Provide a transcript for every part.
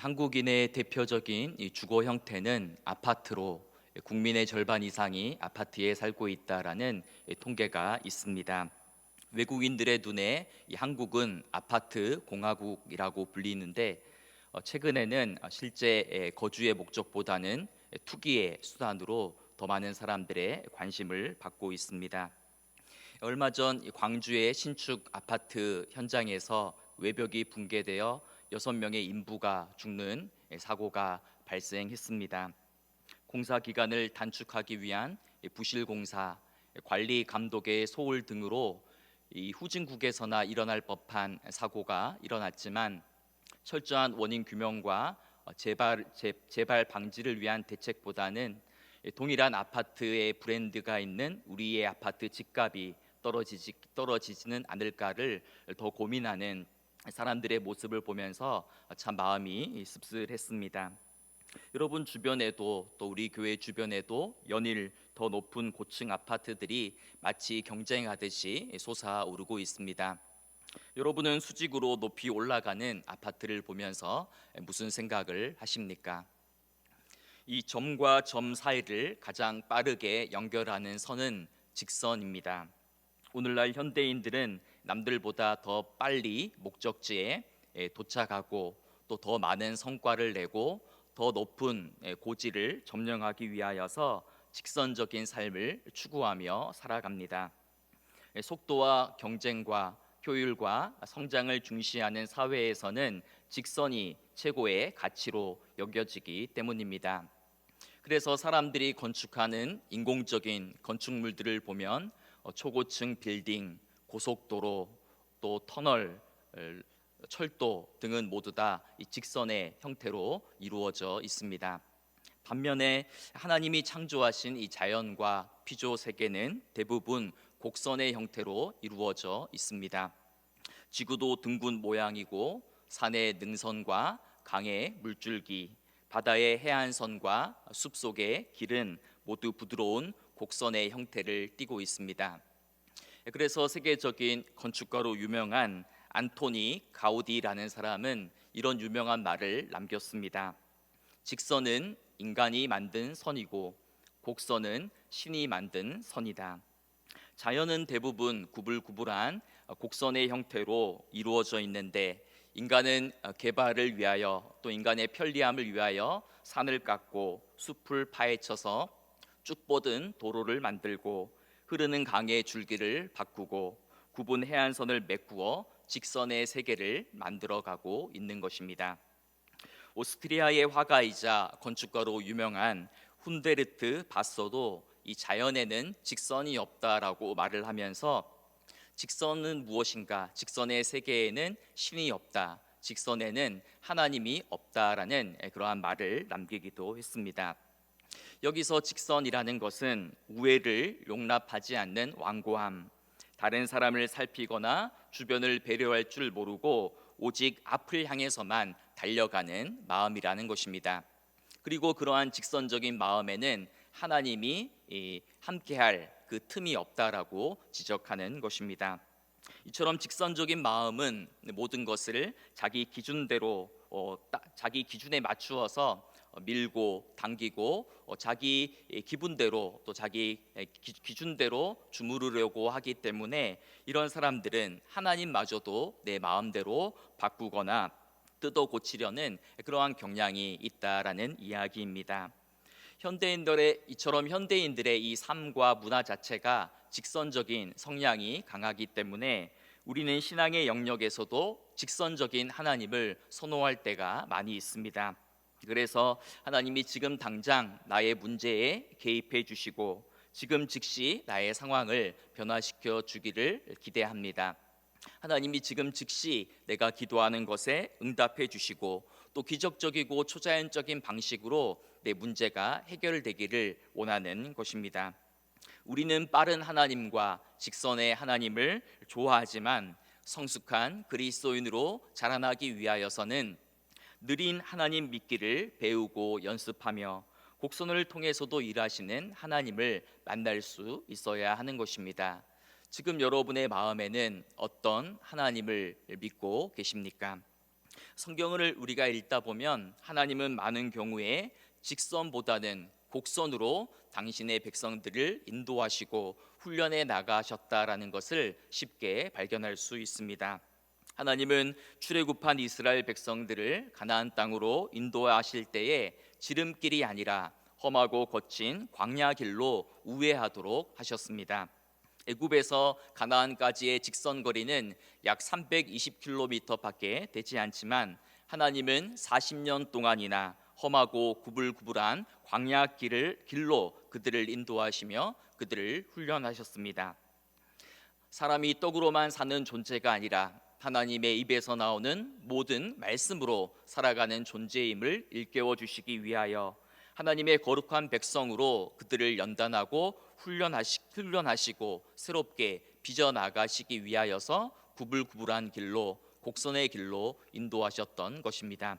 한국인의 대표적인 이 주거 형태는 아파트로 국민의 절반 이상이 아파트에 살고 있다라는 통계가 있습니다. 외국인들의 눈에 이 한국은 아파트 공화국이라고 불리는데 최근에는 실제 거주의 목적보다는 투기의 수단으로 더 많은 사람들의 관심을 받고 있습니다. 얼마 전 광주의 신축 아파트 현장에서 외벽이 붕괴되어 6명의 인부가 죽는 사고가 발생했습니다. 공사 기간을 단축하기 위한 부실 공사, 관리 감독의 소홀 등으로 이 후진국에서나 일어날 법한 사고가 일어났지만 철저한 원인 규명과 재발 방지를 위한 대책보다는 동일한 아파트의 브랜드가 있는 우리의 아파트 집값이 떨어지지는 않을까를 더 고민하는 사람들의 모습을 보면서 참 마음이 씁쓸했습니다. 여러분 주변에도 또 우리 교회 주변에도 연일 더 높은 고층 아파트들이 마치 경쟁하듯이 솟아오르고 있습니다. 여러분은 수직으로 높이 올라가는 아파트를 보면서 무슨 생각을 하십니까? 이 점과 점 사이를 가장 빠르게 연결하는 선은 직선입니다. 오늘날 현대인들은 남들보다 더 빨리 목적지에 도착하고 또 더 많은 성과를 내고 더 높은 고지를 점령하기 위하여서 직선적인 삶을 추구하며 살아갑니다. 속도와 경쟁과 효율과 성장을 중시하는 사회에서는 직선이 최고의 가치로 여겨지기 때문입니다. 그래서 사람들이 건축하는 인공적인 건축물들을 보면 초고층 빌딩, 고속도로, 또 터널, 철도 등은 모두 다 이 직선의 형태로 이루어져 있습니다. 반면에 하나님이 창조하신 이 자연과 피조 세계는 대부분 곡선의 형태로 이루어져 있습니다. 지구도 둥근 모양이고 산의 능선과 강의 물줄기, 바다의 해안선과 숲속의 길은 모두 부드러운 곡선의 형태를 띠고 있습니다. 그래서 세계적인 건축가로 유명한 안토니 가우디라는 사람은 이런 유명한 말을 남겼습니다. 직선은 인간이 만든 선이고 곡선은 신이 만든 선이다. 자연은 대부분 구불구불한 곡선의 형태로 이루어져 있는데 인간은 개발을 위하여 또 인간의 편리함을 위하여 산을 깎고 숲을 파헤쳐서 쭉 뻗은 도로를 만들고 흐르는 강의 줄기를 바꾸고 굽은 해안선을 메꾸어 직선의 세계를 만들어가고 있는 것입니다. 오스트리아의 화가이자 건축가로 유명한 훈베르트 바서도 이 자연에는 직선이 없다라고 말을 하면서 직선은 무엇인가? 직선의 세계에는 신이 없다. 직선에는 하나님이 없다라는 그러한 말을 남기기도 했습니다. 여기서 직선이라는 것은 우애를 용납하지 않는 완고함, 다른 사람을 살피거나 주변을 배려할 줄 모르고 오직 앞을 향해서만 달려가는 마음이라는 것입니다. 그리고 그러한 직선적인 마음에는 하나님이 함께할 그 틈이 없다라고 지적하는 것입니다. 이처럼 직선적인 마음은 모든 것을 자기 기준대로 자기 기준에 맞추어서 밀고 당기고 자기 기분대로 또 자기 기준대로 주무르려고 하기 때문에 이런 사람들은 하나님마저도 내 마음대로 바꾸거나 뜯어 고치려는 그러한 경향이 있다라는 이야기입니다. 현대인들의 이 삶과 문화 자체가 직선적인 성향이 강하기 때문에 우리는 신앙의 영역에서도 직선적인 하나님을 선호할 때가 많이 있습니다. 그래서 하나님이 지금 당장 나의 문제에 개입해 주시고 지금 즉시 나의 상황을 변화시켜 주기를 기대합니다. 하나님이 지금 즉시 내가 기도하는 것에 응답해 주시고 또 기적적이고 초자연적인 방식으로 내 문제가 해결되기를 원하는 것입니다. 우리는 빠른 하나님과 직선의 하나님을 좋아하지만 성숙한 그리스도인으로 자라나기 위하여서는 느린 하나님 믿기를 배우고 연습하며 곡선을 통해서도 일하시는 하나님을 만날 수 있어야 하는 것입니다. 지금 여러분의 마음에는 어떤 하나님을 믿고 계십니까? 성경을 우리가 읽다 보면 하나님은 많은 경우에 직선보다는 곡선으로 당신의 백성들을 인도하시고 훈련해 나가셨다라는 것을 쉽게 발견할 수 있습니다. 하나님은 출애굽한 이스라엘 백성들을 가나안 땅으로 인도하실 때에 지름길이 아니라 험하고 거친 광야 길로 우회하도록 하셨습니다. 애굽에서 가나안까지의 직선 거리는 약 320km밖에 되지 않지만 하나님은 40년 동안이나 험하고 구불구불한 광야 길로 그들을 인도하시며 그들을 훈련하셨습니다. 사람이 떡으로만 사는 존재가 아니라 하나님의 입에서 나오는 모든 말씀으로 살아가는 존재임을 일깨워 주시기 위하여 하나님의 거룩한 백성으로 그들을 연단하고 훈련하시고 새롭게 빚어나가시기 위하여서 구불구불한 길로 곡선의 길로 인도하셨던 것입니다.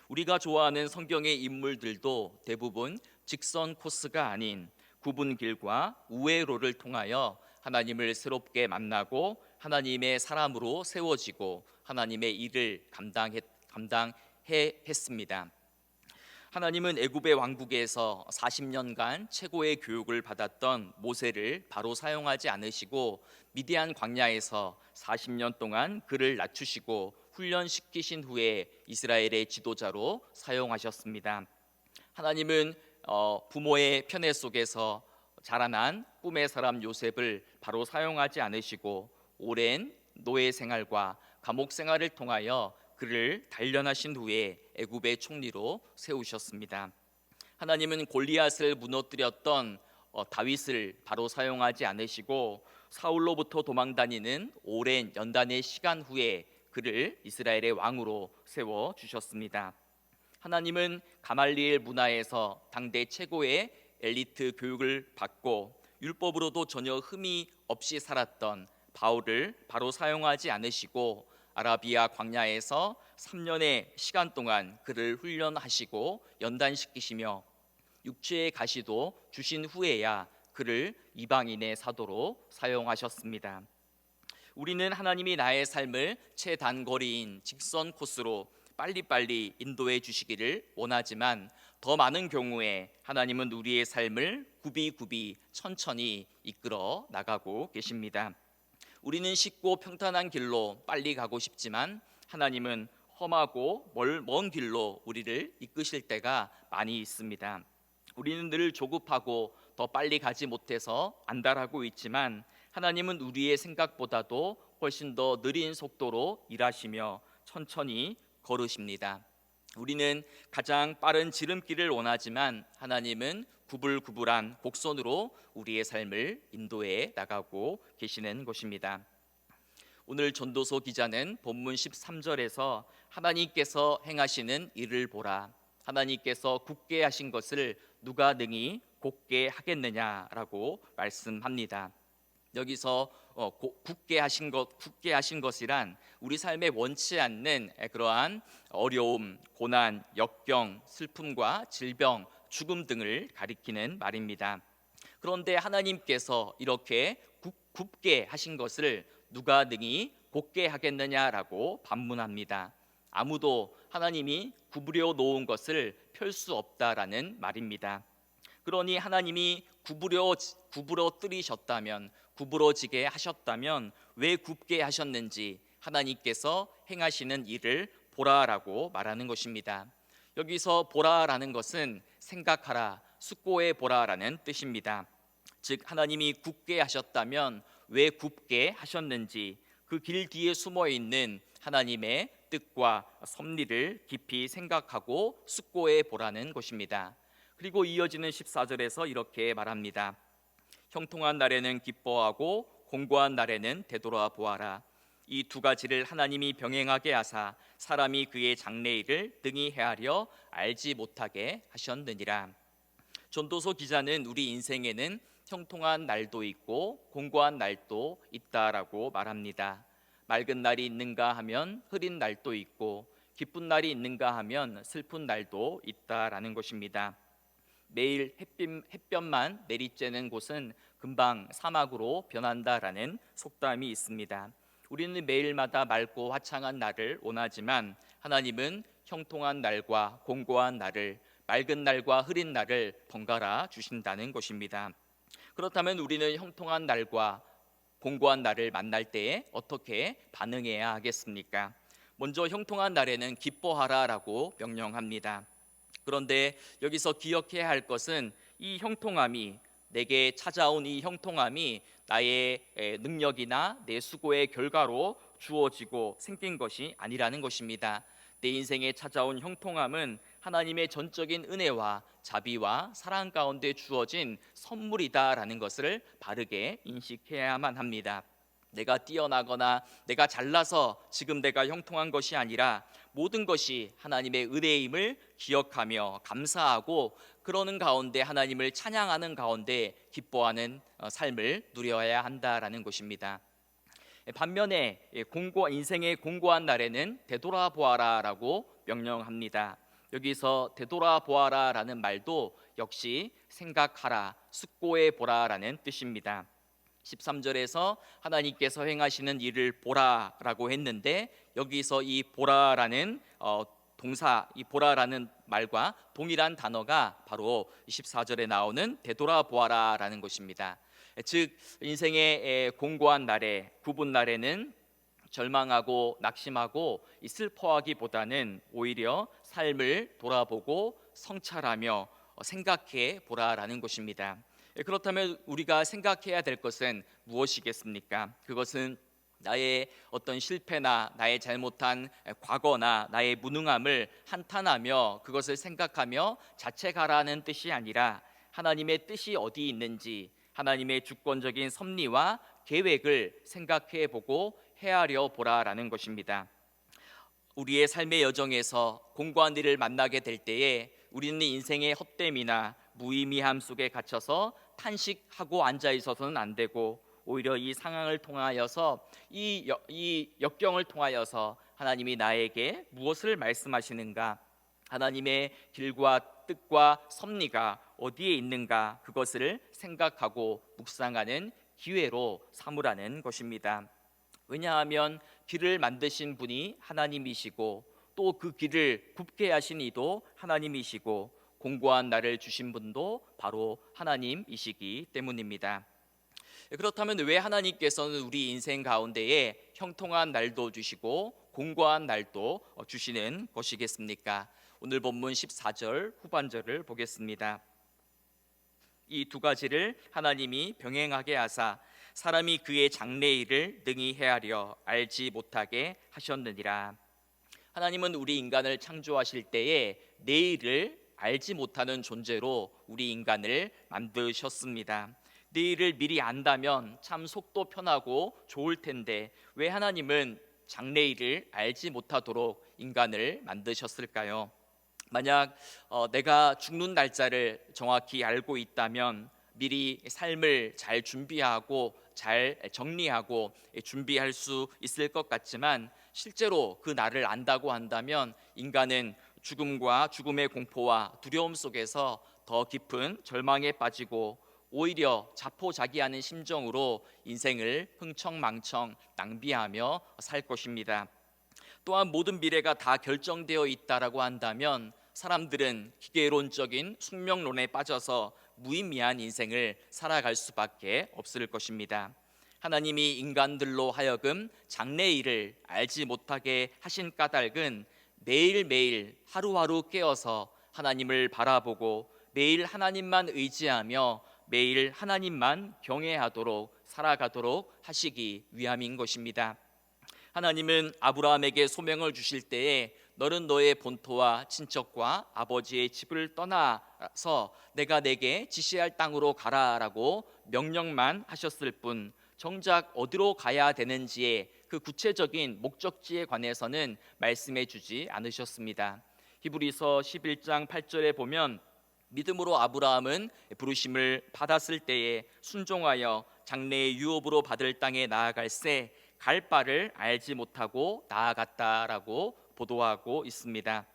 우리가 좋아하는 성경의 인물들도 대부분 직선 코스가 아닌 굽은 길과 우회로를 통하여 하나님을 새롭게 만나고 하나님의 사람으로 세워지고 하나님의 일을 감당해 했습니다. 하나님은 애굽의 왕국에서 40년간 최고의 교육을 받았던 모세를 바로 사용하지 않으시고 미디안 광야에서 40년 동안 그를 낮추시고 훈련시키신 후에 이스라엘의 지도자로 사용하셨습니다. 하나님은 부모의 편애 속에서 자라난 꿈의 사람 요셉을 바로 사용하지 않으시고 오랜 노예 생활과 감옥 생활을 통하여 그를 단련하신 후에 애굽의 총리로 세우셨습니다. 하나님은 골리앗을 무너뜨렸던 다윗을 바로 사용하지 않으시고 사울로부터 도망다니는 오랜 연단의 시간 후에 그를 이스라엘의 왕으로 세워 주셨습니다. 하나님은 가말리엘 문화에서 당대 최고의 엘리트 교육을 받고 율법으로도 전혀 흠이 없이 살았던 바울을 바로 사용하지 않으시고 아라비아 광야에서 3년의 시간 동안 그를 훈련하시고 연단시키시며 육체의 가시도 주신 후에야 그를 이방인의 사도로 사용하셨습니다. 우리는 하나님이 나의 삶을 최단거리인 직선 코스로 빨리빨리 인도해 주시기를 원하지만 더 많은 경우에 하나님은 우리의 삶을 굽이굽이 천천히 이끌어 나가고 계십니다. 우리는 쉽고 평탄한 길로 빨리 가고 싶지만 하나님은 험하고 먼 길로 우리를 이끄실 때가 많이 있습니다. 우리는 늘 조급하고 더 빨리 가지 못해서 안달하고 있지만 하나님은 우리의 생각보다도 훨씬 더 느린 속도로 일하시며 천천히 걸으십니다. 우리는 가장 빠른 지름길을 원하지만 하나님은 구불구불한 곡선으로 우리의 삶을 인도해 나가고 계시는 것입니다. 오늘 전도서 기자는 본문 13절에서 하나님께서 행하시는 일을 보라, 하나님께서 굳게 하신 것을 누가 능히 곧게 하겠느냐라고 말씀합니다. 여기서 굳게 하신 것이란 우리 삶에 원치 않는 그러한 어려움, 고난, 역경, 슬픔과 질병, 죽음 등을 가리키는 말입니다. 그런데 하나님께서 이렇게 굽게 하신 것을 누가 능히 곧게 하겠느냐라고 반문합니다. 아무도 하나님이 구부려 놓은 것을 펼 수 없다라는 말입니다. 그러니 하나님이 구부러뜨리셨다면, 구부러지게 하셨다면 왜 굽게 하셨는지 하나님께서 행하시는 일을 보라라고 말하는 것입니다. 여기서 보라라는 것은 생각하라, 숙고해 보라라는 뜻입니다. 즉 하나님이 굽게 하셨다면 왜 굽게 하셨는지 그 길 뒤에 숨어 있는 하나님의 뜻과 섭리를 깊이 생각하고 숙고해 보라는 것입니다. 그리고 이어지는 14절에서 이렇게 말합니다. 형통한 날에는 기뻐하고 공고한 날에는 되돌아 보아라. 이 두 가지를 하나님이 병행하게 하사 사람이 그의 장래일을 능히 헤아려 알지 못하게 하셨느니라. 전도서 기자는 우리 인생에는 형통한 날도 있고 공고한 날도 있다라고 말합니다. 맑은 날이 있는가 하면 흐린 날도 있고 기쁜 날이 있는가 하면 슬픈 날도 있다라는 것입니다. 매일 햇볕만 내리쬐는 곳은 금방 사막으로 변한다라는 속담이 있습니다. 우리는 매일마다 맑고 화창한 날을 원하지만 하나님은 형통한 날과 공고한 날을, 맑은 날과 흐린 날을 번갈아 주신다는 것입니다. 그렇다면 우리는 형통한 날과 공고한 날을 만날 때에 어떻게 반응해야 하겠습니까? 먼저 형통한 날에는 기뻐하라라고 명령합니다. 그런데 여기서 기억해야 할 것은 이 형통함이, 내게 찾아온 이 형통함이 나의 능력이나 내 수고의 결과로 주어지고 생긴 것이 아니라는 것입니다. 내 인생에 찾아온 형통함은 하나님의 전적인 은혜와 자비와 사랑 가운데 주어진 선물이다라는 것을 바르게 인식해야만 합니다. 내가 뛰어나거나 내가 잘나서 지금 내가 형통한 것이 아니라 모든 것이 하나님의 은혜임을 기억하며 감사하고, 그러는 가운데 하나님을 찬양하는 가운데 기뻐하는 삶을 누려야 한다라는 것입니다. 반면에 인생의 공고한 날에는 되돌아보아라라고 명령합니다. 여기서 되돌아보아라라는 말도 역시 생각하라, 숙고해 보라라는 뜻입니다. 13절에서 하나님께서 행하시는 일을 보라라고 했는데, 여기서 이 보라라는 동사, 이 보라라는 말과 동일한 단어가 바로 24절에 나오는 되돌아보아라라는 것입니다. 즉 인생의 공고한 날에, 굽은 날에는 절망하고 낙심하고 슬퍼하기보다는 오히려 삶을 돌아보고 성찰하며 생각해 보라라는 것입니다. 그렇다면 우리가 생각해야 될 것은 무엇이겠습니까? 그것은 나의 어떤 실패나 나의 잘못한 과거나 나의 무능함을 한탄하며 그것을 생각하며 자책하라는 뜻이 아니라, 하나님의 뜻이 어디 있는지, 하나님의 주권적인 섭리와 계획을 생각해 보고 헤아려 보라라는 것입니다. 우리의 삶의 여정에서 공고한 일을 만나게 될 때에 우리는 인생의 헛됨이나 무의미함 속에 갇혀서 탄식하고 앉아 있어서는 안 되고, 오히려 이 상황을 통하여서, 이 역경을 통하여서 하나님이 나에게 무엇을 말씀하시는가, 하나님의 길과 뜻과 섭리가 어디에 있는가, 그것을 생각하고 묵상하는 기회로 삼으라는 것입니다. 왜냐하면 길을 만드신 분이 하나님이시고, 또 그 길을 굽게 하신 이도 하나님이시고, 공고한 날을 주신 분도 바로 하나님이시기 때문입니다. 그렇다면 왜 하나님께서는 우리 인생 가운데에 형통한 날도 주시고 공고한 날도 주시는 것이겠습니까? 오늘 본문 14절 후반절을 보겠습니다. 이 두 가지를 하나님이 병행하게 하사 사람이 그의 장래일을 능히 헤아려 알지 못하게 하셨느니라. 하나님은 우리 인간을 창조하실 때에 내일을 알지 못하는 존재로 우리 인간을 만드셨습니다. 내일을 미리 안다면 참 속도 편하고 좋을 텐데, 왜 하나님은 장래일을 알지 못하도록 인간을 만드셨을까요? 만약 내가 죽는 날짜를 정확히 알고 있다면 미리 삶을 잘 준비하고 잘 정리하고 준비할 수 있을 것 같지만, 실제로 그 날을 안다고 한다면 인간은 죽음과 죽음의 공포와 두려움 속에서 더 깊은 절망에 빠지고, 오히려 자포자기하는 심정으로 인생을 흥청망청 낭비하며 살 것입니다. 또한 모든 미래가 다 결정되어 있다라고 한다면 사람들은 기계론적인 숙명론에 빠져서 무의미한 인생을 살아갈 수밖에 없을 것입니다. 하나님이 인간들로 하여금 장래일을 알지 못하게 하신 까닭은 매일매일 하루하루 깨어서 하나님을 바라보고 매일 하나님만 의지하며 매일 하나님만 경외하도록 살아가도록 하시기 위함인 것입니다. 하나님은 아브라함에게 소명을 주실 때에 너는 너의 본토와 친척과 아버지의 집을 떠나서 내가 내게 지시할 땅으로 가라라고 명령만 하셨을 뿐, 정작 어디로 가야 되는지에 그 구체적인 목적지에 관해서는 말씀해 주지 않으셨습니다. 히브리서 11장 8절에 보면 믿음으로 아브라함은 부르심을 받았을 때에 순종하여 장래의 유업으로 받을 땅에 나아갈새 갈 바를 알지 못하고 나아갔다라고 보도하고 있습니다.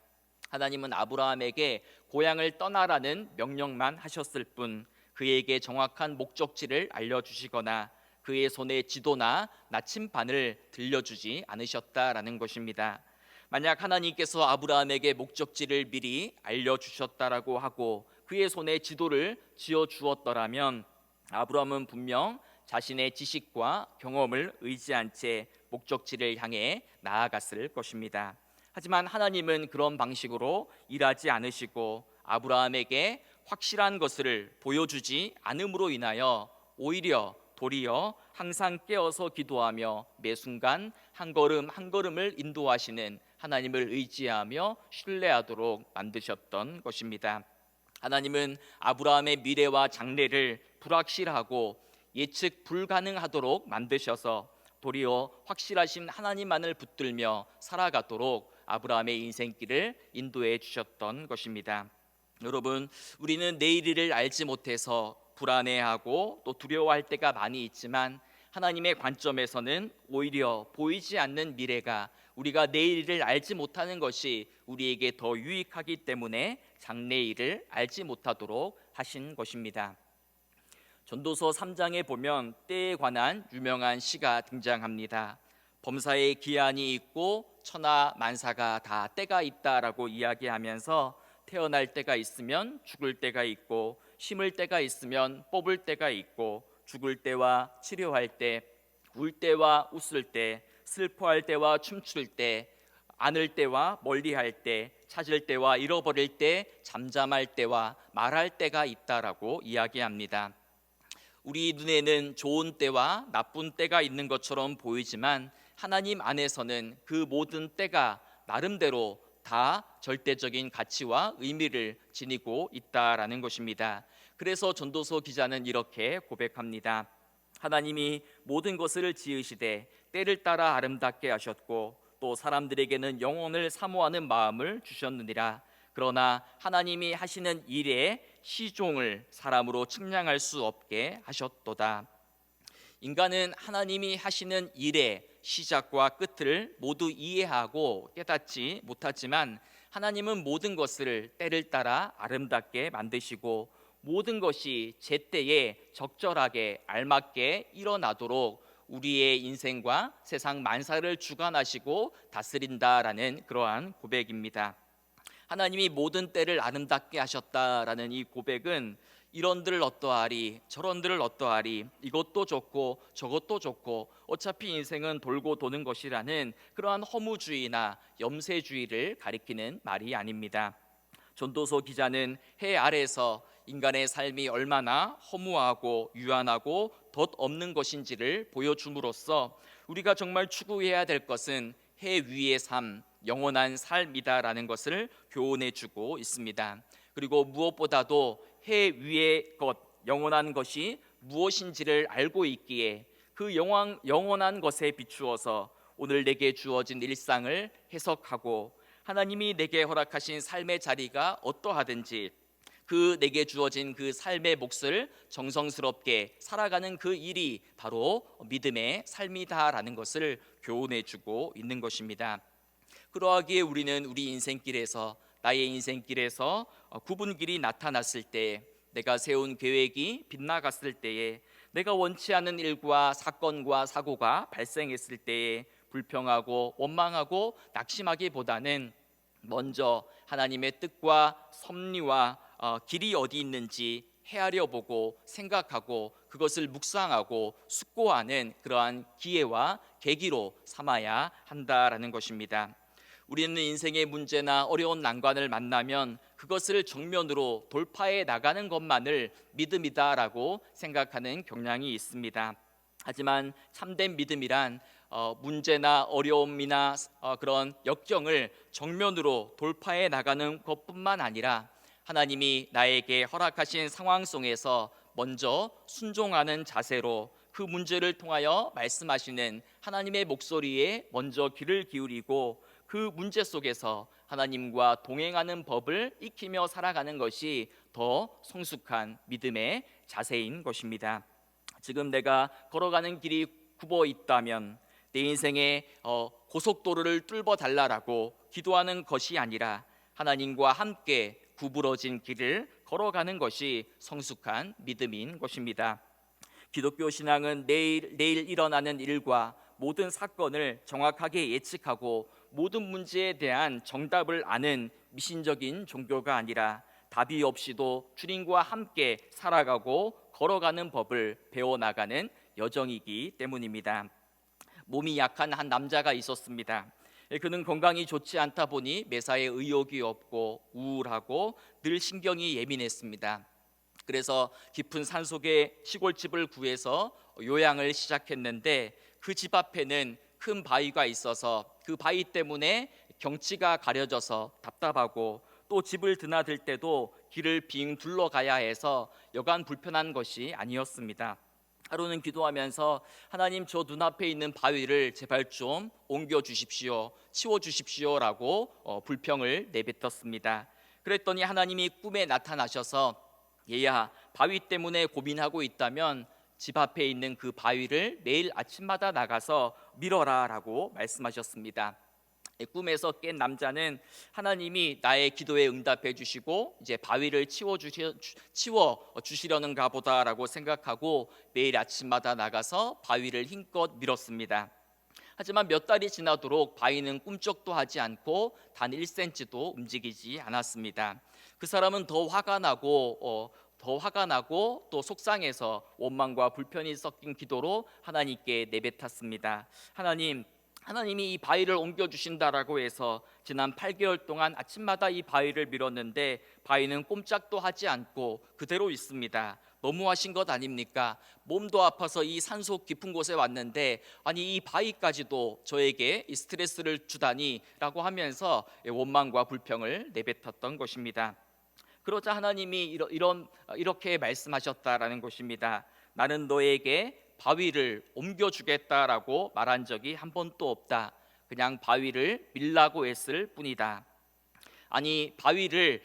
하나님은 아브라함에게 고향을 떠나라는 명령만 하셨을 뿐 그에게 정확한 목적지를 알려주시거나 그의 손에 지도나 나침반을 들려주지 않으셨다라는 것입니다. 만약 하나님께서 아브라함에게 목적지를 미리 알려주셨다라고 하고 그의 손에 지도를 쥐어주었더라면 아브라함은 분명 자신의 지식과 경험을 의지한 채 목적지를 향해 나아갔을 것입니다. 하지만 하나님은 그런 방식으로 일하지 않으시고 아브라함에게 확실한 것을 보여주지 않음으로 인하여 오히려 도리어 항상 깨어서 기도하며 매 순간 한 걸음 한 걸음을 인도하시는 하나님을 의지하며 신뢰하도록 만드셨던 것입니다. 하나님은 아브라함의 미래와 장래를 불확실하고 예측 불가능하도록 만드셔서 도리어 확실하신 하나님만을 붙들며 살아가도록 아브라함의 인생길을 인도해 주셨던 것입니다. 여러분, 우리는 내일을 알지 못해서 불안해하고 또 두려워할 때가 많이 있지만 하나님의 관점에서는 오히려 보이지 않는 미래가 우리가 내일을 알지 못하는 것이 우리에게 더 유익하기 때문에 장래일을 알지 못하도록 하신 것입니다. 전도서 3장에 보면 때에 관한 유명한 시가 등장합니다. 범사에 기한이 있고 천하 만사가 다 때가 있다라고 이야기하면서 태어날 때가 있으면 죽을 때가 있고 심을 때가 있으면 뽑을 때가 있고 죽을 때와 치료할 때, 울 때와 웃을 때, 슬퍼할 때와 춤출 때, 안을 때와 멀리할 때, 찾을 때와 잃어버릴 때, 잠잠할 때와 말할 때가 있다라고 이야기합니다. 우리 눈에는 좋은 때와 나쁜 때가 있는 것처럼 보이지만 하나님 안에서는 그 모든 때가 나름대로 다 절대적인 가치와 의미를 지니고 있다라는 것입니다. 그래서 전도서 기자는 이렇게 고백합니다. 하나님이 모든 것을 지으시되 때를 따라 아름답게 하셨고 또 사람들에게는 영혼을 사모하는 마음을 주셨느니라. 그러나 하나님이 하시는 일에 시종을 사람으로 측량할 수 없게 하셨도다. 인간은 하나님이 하시는 일의 시작과 끝을 모두 이해하고 깨닫지 못하지만 하나님은 모든 것을 때를 따라 아름답게 만드시고 모든 것이 제때에 적절하게 알맞게 일어나도록 우리의 인생과 세상 만사를 주관하시고 다스린다라는 그러한 고백입니다. 하나님이 모든 때를 아름답게 하셨다라는 이 고백은 이런들 어떠하리 저런들 어떠하리 이것도 좋고 저것도 좋고 어차피 인생은 돌고 도는 것이라는 그러한 허무주의나 염세주의를 가리키는 말이 아닙니다. 전도서 기자는 해 아래서 인간의 삶이 얼마나 허무하고 유한하고 덧없는 것인지를 보여줌으로써 우리가 정말 추구해야 될 것은 해 위의 삶, 영원한 삶이다라는 것을 교훈해 주고 있습니다. 그리고 무엇보다도 해 위의 것, 영원한 것이 무엇인지를 알고 있기에 그 영원한 것에 비추어서 오늘 내게 주어진 일상을 해석하고 하나님이 내게 허락하신 삶의 자리가 어떠하든지 그 내게 주어진 그 삶의 몫을 정성스럽게 살아가는 그 일이 바로 믿음의 삶이다라는 것을 교훈해 주고 있는 것입니다. 그러하기에 우리는 우리 인생길에서 나의 인생길에서 구분길이 나타났을 때 내가 세운 계획이 빗나갔을 때에 내가 원치 않는 일과 사건과 사고가 발생했을 때에 불평하고 원망하고 낙심하기보다는 먼저 하나님의 뜻과 섭리와 길이 어디 있는지 헤아려 보고 생각하고 그것을 묵상하고 숙고하는 그러한 기회와 계기로 삼아야 한다라는 것입니다. 우리는 인생의 문제나 어려운 난관을 만나면 그것을 정면으로 돌파해 나가는 것만을 믿음이다라고 생각하는 경향이 있습니다. 하지만 참된 믿음이란 문제나 어려움이나 그런 역경을 정면으로 돌파해 나가는 것뿐만 아니라 하나님이 나에게 허락하신 상황 속에서 먼저 순종하는 자세로 그 문제를 통하여 말씀하시는 하나님의 목소리에 먼저 귀를 기울이고 그 문제 속에서 하나님과 동행하는 법을 익히며 살아가는 것이 더 성숙한 믿음의 자세인 것입니다. 지금 내가 걸어가는 길이 굽어 있다면 내 인생의 고속도로를 뚫어 달라라고 기도하는 것이 아니라 하나님과 함께 구부러진 길을 걸어가는 것이 성숙한 믿음인 것입니다. 기독교 신앙은 내일 일어나는 일과 모든 사건을 정확하게 예측하고 모든 문제에 대한 정답을 아는 미신적인 종교가 아니라 답이 없이도 주님과 함께 살아가고 걸어가는 법을 배워나가는 여정이기 때문입니다. 몸이 약한 한 남자가 있었습니다. 그는 건강이 좋지 않다 보니 매사에 의욕이 없고 우울하고 늘 신경이 예민했습니다. 그래서 깊은 산속에 시골집을 구해서 요양을 시작했는데 그 집 앞에는 큰 바위가 있어서 그 바위 때문에 경치가 가려져서 답답하고 또 집을 드나들 때도 길을 빙 둘러가야 해서 여간 불편한 것이 아니었습니다. 하루는 기도하면서 하나님, 저 눈앞에 있는 바위를 제발 좀 옮겨 주십시오, 치워 주십시오라고 불평을 내뱉었습니다. 그랬더니 하나님이 꿈에 나타나셔서 얘야, 바위 때문에 고민하고 있다면 집 앞에 있는 그 바위를 매일 아침마다 나가서 밀어라 라고 말씀하셨습니다. 꿈에서 깬 남자는 하나님이 나의 기도에 응답해 주시고 이제 바위를 치워 주시려는가 보다라고 생각하고 매일 아침마다 나가서 바위를 힘껏 밀었습니다. 하지만 몇 달이 지나도록 바위는 꿈쩍도 하지 않고 단 1cm도 움직이지 않았습니다. 그 사람은 더 화가 나고 또 속상해서 원망과 불편이 섞인 기도로 하나님께 내뱉었습니다. 하나님이 이 바위를 옮겨주신다라고 해서 지난 8개월 동안 아침마다 이 바위를 밀었는데 바위는 꼼짝도 하지 않고 그대로 있습니다. 너무하신 것 아닙니까? 몸도 아파서 이 산속 깊은 곳에 왔는데 아니 이 바위까지도 저에게 이 스트레스를 주다니 라고 하면서 원망과 불평을 내뱉었던 것입니다. 그러자 하나님이 이렇게 말씀하셨다라는 것입니다. 나는 너에게 바위를 옮겨주겠다라고 말한 적이 한 번도 없다. 그냥 바위를 밀라고 했을 뿐이다. 아니 바위를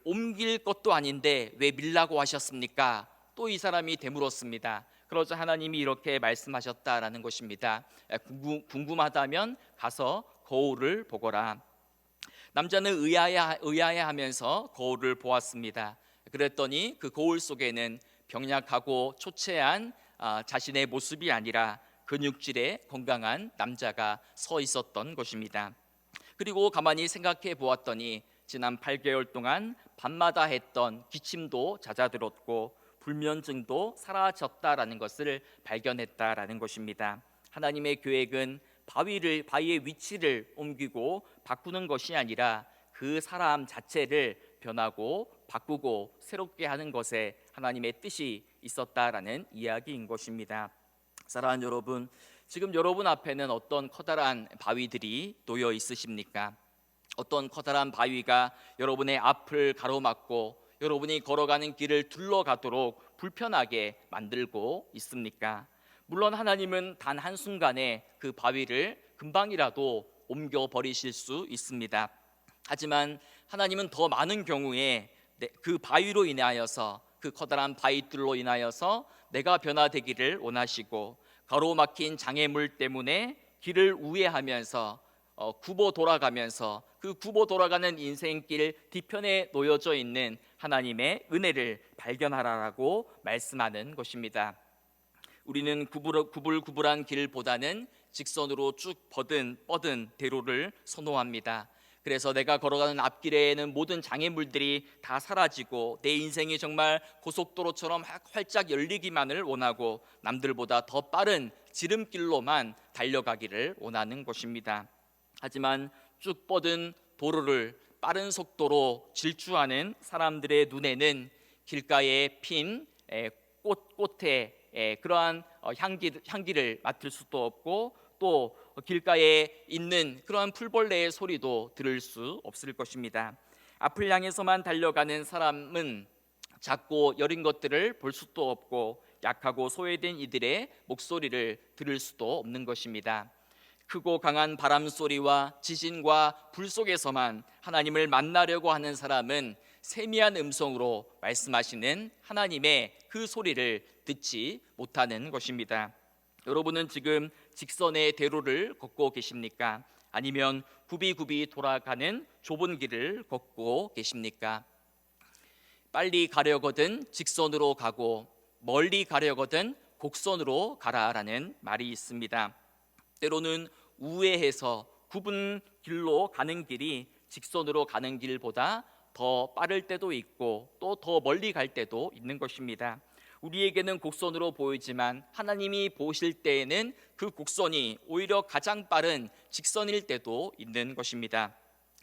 옮길 것도 아닌데 왜 밀라고 하셨습니까? 또 이 사람이 되물었습니다. 그러자 하나님이 이렇게 말씀하셨다라는 것입니다. 궁금하다면 가서 거울을 보거라. 남자는 의아해하면서 거울을 보았습니다. 그랬더니 그 거울 속에는 병약하고 초췌한 자신의 모습이 아니라 근육질의 건강한 남자가 서 있었던 것입니다. 그리고 가만히 생각해 보았더니 지난 8개월 동안 밤마다 했던 기침도 잦아들었고 불면증도 사라졌다라는 것을 발견했다라는 것입니다. 하나님의 계획은 바위의 위치를 옮기고 바꾸는 것이 아니라 그 사람 자체를 변하고 바꾸고 새롭게 하는 것에 하나님의 뜻이 있었다라는 이야기인 것입니다. 사랑하는 여러분, 지금 여러분 앞에는 어떤 커다란 바위들이 놓여 있으십니까? 어떤 커다란 바위가 여러분의 앞을 가로막고 여러분이 걸어가는 길을 둘러가도록 불편하게 만들고 있습니까? 물론 하나님은 단 한순간에 그 바위를 금방이라도 옮겨 버리실 수 있습니다. 하지만 하나님은 더 많은 경우에 그 바위로 인하여서, 그 커다란 바위들로 인하여서 내가 변화되기를 원하시고 가로막힌 장애물 때문에 길을 우회하면서 굽어 돌아가면서 그 굽어 돌아가는 인생길 뒤편에 놓여져 있는 하나님의 은혜를 발견하라라고 말씀하는 것입니다. 우리는 구불구불한 길보다는 직선으로 쭉 뻗은 대로를 선호합니다. 그래서 내가 걸어가는 앞길에는 모든 장애물들이 다 사라지고 내 인생이 정말 고속도로처럼 활짝 열리기만을 원하고 남들보다 더 빠른 지름길로만 달려가기를 원하는 것입니다. 하지만 쭉 뻗은 도로를 빠른 속도로 질주하는 사람들의 눈에는 길가에 핀 꽃에 그러한 향기를 맡을 수도 없고 또 길가에 있는 그러한 풀벌레의 소리도 들을 수 없을 것입니다. 앞을 향해서만 달려가는 사람은 작고 여린 것들을 볼 수도 없고 약하고 소외된 이들의 목소리를 들을 수도 없는 것입니다. 크고 강한 바람 소리와 지진과 불 속에서만 하나님을 만나려고 하는 사람은 세미한 음성으로 말씀하시는 하나님의 그 소리를 듣지 못하는 것입니다. 여러분은 지금 직선의 대로를 걷고 계십니까? 아니면 굽이굽이 돌아가는 좁은 길을 걷고 계십니까? 빨리 가려거든 직선으로 가고 멀리 가려거든 곡선으로 가라라는 말이 있습니다. 때로는 우회해서 굽은 길로 가는 길이 직선으로 가는 길보다 더 빠를 때도 있고 또 더 멀리 갈 때도 있는 것입니다. 우리에게는 곡선으로 보이지만 하나님이 보실 때에는 그 곡선이 오히려 가장 빠른 직선일 때도 있는 것입니다.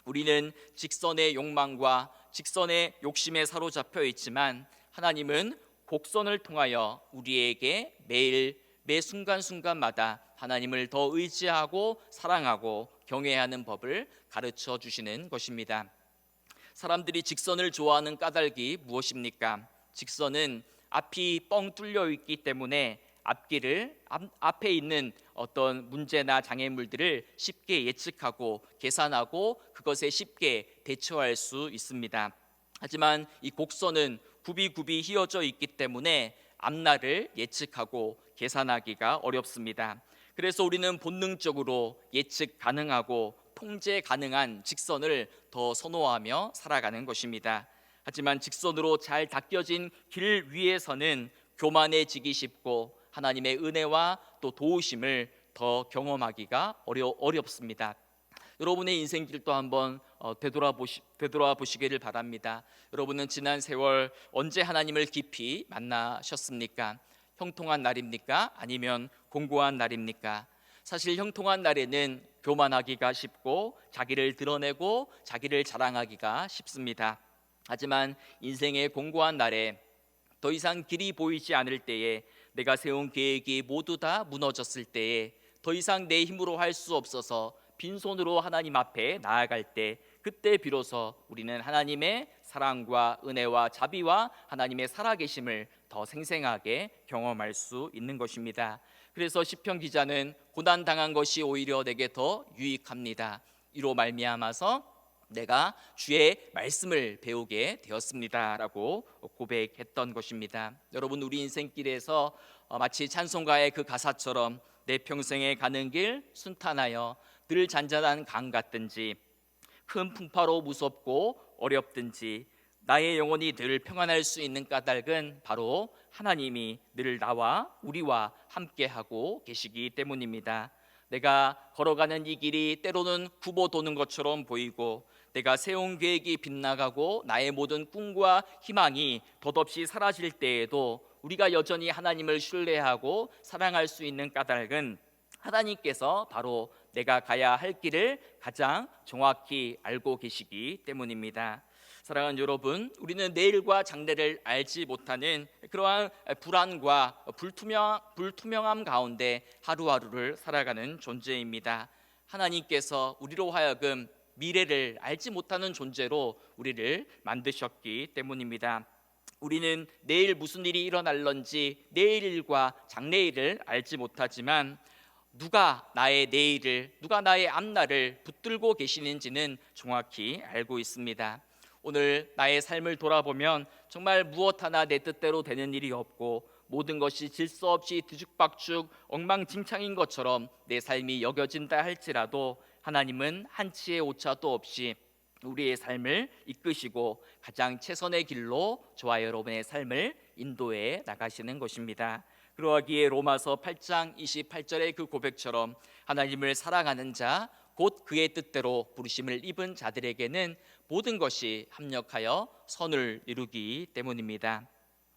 우리는 직선의 욕망과 직선의 욕심에 사로잡혀 있지만 하나님은 곡선을 통하여 우리에게 매일 매 순간순간마다 하나님을 더 의지하고 사랑하고 경외하는 법을 가르쳐 주시는 것입니다. 사람들이 직선을 좋아하는 까닭이 무엇입니까? 직선은 앞이 뻥 뚫려 있기 때문에 앞에 있는 어떤 문제나 장애물들을 쉽게 예측하고 계산하고 그것에 쉽게 대처할 수 있습니다. 하지만 이 곡선은 굽이 휘어져 있기 때문에 앞날을 예측하고 계산하기가 어렵습니다. 그래서 우리는 본능적으로 예측 가능하고 통제 가능한 직선을 더 선호하며 살아가는 것입니다. 하지만 직선으로 잘 닦여진 길 위에서는 교만해지기 쉽고 하나님의 은혜와 또 도우심을 더 경험하기가 어렵습니다. 여러분의 인생길도 한번 되돌아보시기를 바랍니다. 여러분은 지난 세월 언제 하나님을 깊이 만나셨습니까? 형통한 날입니까? 아니면 공고한 날입니까? 사실 형통한 날에는 교만하기가 쉽고 자기를 드러내고 자기를 자랑하기가 쉽습니다. 하지만 인생의 공고한 날에 더 이상 길이 보이지 않을 때에, 내가 세운 계획이 모두 다 무너졌을 때에, 더 이상 내 힘으로 할 수 없어서 빈손으로 하나님 앞에 나아갈 때, 그때 비로소 우리는 하나님의 사랑과 은혜와 자비와 하나님의 살아계심을 더 생생하게 경험할 수 있는 것입니다. 그래서 시편 기자는 고난당한 것이 오히려 내게 더 유익합니다. 이로 말미암아서 내가 주의 말씀을 배우게 되었습니다 라고 고백했던 것입니다. 여러분, 우리 인생길에서 마치 찬송가의 그 가사처럼 내 평생에 가는 길 순탄하여 늘 잔잔한 강 같든지 큰 풍파로 무섭고 어렵든지 나의 영혼이 늘 평안할 수 있는 까닭은 바로 하나님이 늘 나와 우리와 함께하고 계시기 때문입니다. 내가 걸어가는 이 길이 때로는 굽어 도는 것처럼 보이고 내가 세운 계획이 빗나가고 나의 모든 꿈과 희망이 덧없이 사라질 때에도 우리가 여전히 하나님을 신뢰하고 사랑할 수 있는 까닭은 하나님께서 바로 내가 가야 할 길을 가장 정확히 알고 계시기 때문입니다. 사랑하는 여러분, 우리는 내일과 장래를 알지 못하는 그러한 불안과 불투명함 가운데 하루하루를 살아가는 존재입니다. 하나님께서 우리로 하여금 미래를 알지 못하는 존재로 우리를 만드셨기 때문입니다. 우리는 내일 무슨 일이 일어날런지 내일 일과 장래 일을 알지 못하지만 누가 나의 내일을, 누가 나의 앞날을 붙들고 계시는지는 정확히 알고 있습니다. 오늘 나의 삶을 돌아보면 정말 무엇 하나 내 뜻대로 되는 일이 없고 모든 것이 질서 없이 뒤죽박죽 엉망진창인 것처럼 내 삶이 여겨진다 할지라도 하나님은 한치의 오차도 없이 우리의 삶을 이끄시고 가장 최선의 길로 저와 여러분의 삶을 인도해 나가시는 것입니다. 그러하기에 로마서 8장 28절의 그 고백처럼 하나님을 사랑하는 자, 곧 그의 뜻대로 부르심을 입은 자들에게는 모든 것이 합력하여 선을 이루기 때문입니다.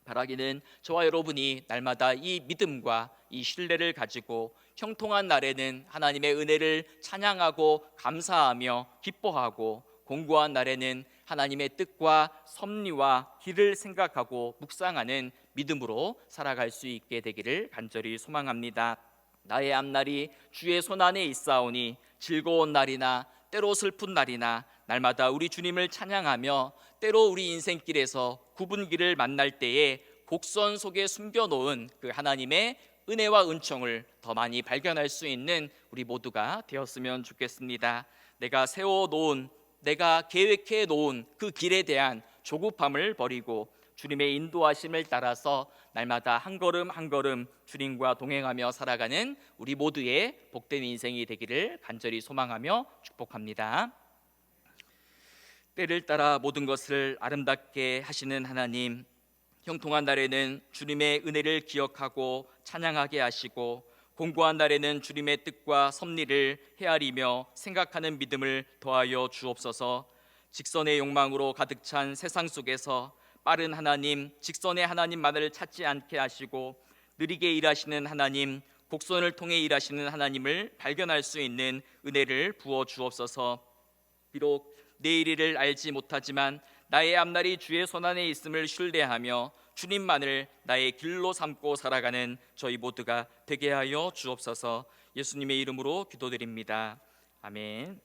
바라기는 저와 여러분이 날마다 이 믿음과 이 신뢰를 가지고 형통한 날에는 하나님의 은혜를 찬양하고 감사하며 기뻐하고 공고한 날에는 하나님의 뜻과 섭리와 길을 생각하고 묵상하는 믿음으로 살아갈 수 있게 되기를 간절히 소망합니다. 나의 앞날이 주의 손안에 있사오니 즐거운 날이나 때로 슬픈 날이나 날마다 우리 주님을 찬양하며 때로 우리 인생길에서 굽은 길을 만날 때에 곡선 속에 숨겨놓은 그 하나님의 은혜와 은총을 더 많이 발견할 수 있는 우리 모두가 되었으면 좋겠습니다. 내가 세워놓은, 내가 계획해 놓은 그 길에 대한 조급함을 버리고 주님의 인도하심을 따라서 날마다 한 걸음 한 걸음 주님과 동행하며 살아가는 우리 모두의 복된 인생이 되기를 간절히 소망하며 축복합니다. 때를 따라 모든 것을 아름답게 하시는 하나님, 형통한 날에는 주님의 은혜를 기억하고 찬양하게 하시고 공고한 날에는 주님의 뜻과 섭리를 헤아리며 생각하는 믿음을 더하여 주옵소서. 직선의 욕망으로 가득 찬 세상 속에서 빠른 하나님, 직선의 하나님만을 찾지 않게 하시고 느리게 일하시는 하나님, 곡선을 통해 일하시는 하나님을 발견할 수 있는 은혜를 부어 주옵소서. 비록 내일을 알지 못하지만 나의 앞날이 주의 손안에 있음을 신뢰하며 주님만을 나의 길로 삼고 살아가는 저희 모두가 되게 하여 주옵소서. 예수님의 이름으로 기도드립니다. 아멘.